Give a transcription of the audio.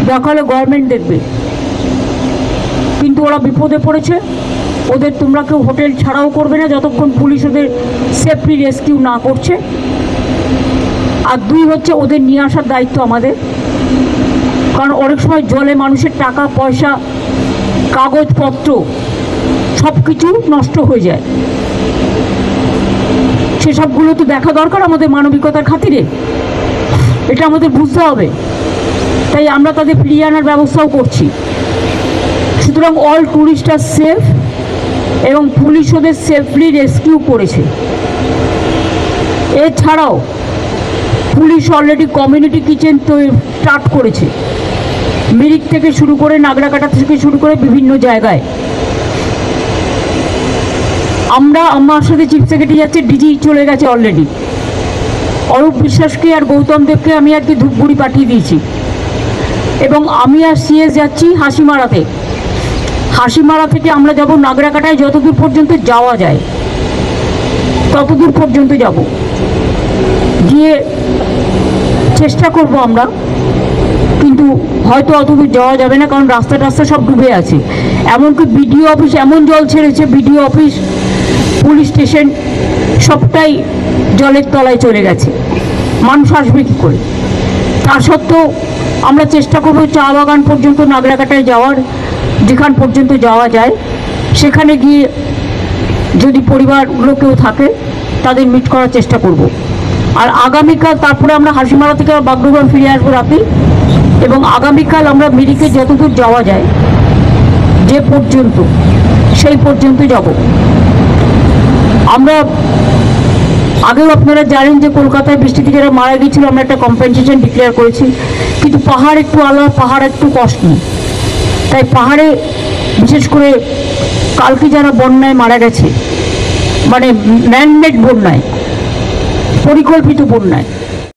দেখালে গভর্নমেন্ট দেখবে, কিন্তু ওরা বিপদে পড়েছে। ওদের তোমরা কেউ হোটেল ছাড়াও করবে না যতক্ষণ পুলিশ ওদের সেফলি রেস্কিউ না করছে। আর দুই হচ্ছে, ওদের নিয়ে আসার দায়িত্ব আমাদের, কারণ অনেক সময় জলে মানুষের টাকা পয়সা কাগজপত্র সব কিছু নষ্ট হয়ে যায়। সেসবগুলো তো দেখা দরকার আমাদের মানবিকতার খাতিরে, এটা আমাদের বুঝতে হবে। তাই আমরা তাদের ফিরিয়ে আনার ব্যবস্থাও করছি। সুতরাং অল ট্যুরিস্ট আর সেফ, এবং পুলিশ ওদের সেফলি রেস্কিউ করেছে। এছাড়াও পুলিশ অলরেডি কমিউনিটি কিচেন তো স্টার্ট করেছে, মিরিক থেকে শুরু করে নাগরাকাটা থেকে শুরু করে বিভিন্ন জায়গায়। আমার সাথে চিফ সেক্রেটারি যাচ্ছে, ডিজি চলে গেছে অলরেডি। অরূপ বিশ্বাসকে আর গৌতম দেবকে আমি আজকে ধূপগুড়ি পাঠিয়ে দিয়েছি, এবং আমি আর সিএস যাচ্ছি হাসিমারাতে। হাসিমারা থেকে আমরা যাব নাগরাকাটায়, যতদূর পর্যন্ত যাওয়া যায় ততদূর পর্যন্ত যাব, গিয়ে চেষ্টা করব আমরা। কিন্তু হয়তো অতদূর যাওয়া যাবে না, কারণ রাস্তা টাস্তা সব ডুবে আছে। এমনকি বিডিও অফিস এমন জল ছেড়েছে, বিডিও অফিস পুলিশ স্টেশন সবটাই জলের তলায় চলে গেছে। মানুষ আসবে কী করে? তা সত্ত্বেও আমরা চেষ্টা করব চা বাগান পর্যন্ত নাগরাকাটায় যাওয়ার, যেখান পর্যন্ত যাওয়া যায় সেখানে গিয়ে যদি পরিবারগুলো কেউ থাকে তাদের মিট করার চেষ্টা করব। আর আগামীকাল তারপরে আমরা হাসিমারা থেকে বাগডোগরা ফিরে আসবো রাতে, এবং আগামীকাল আমরা মিরিকে যতদূর যাওয়া যায় যে পর্যন্ত সেই পর্যন্ত যাব। আমরা আগেও আপনারা জানেন যে কলকাতায় বৃষ্টিতে যারা মারা গিয়েছিল আমরা একটা কম্পেনসেশন ডিক্লেয়ার করেছি, কিন্তু পাহাড় একটু আলাদা, পাহাড় একটু কষ্ট। তাই পাহাড়ে বিশেষ করে কালকে যারা বন্যায় মারা গেছে, মানে ম্যানমেড বন্যায়, পরিকল্পিত বন্যায়,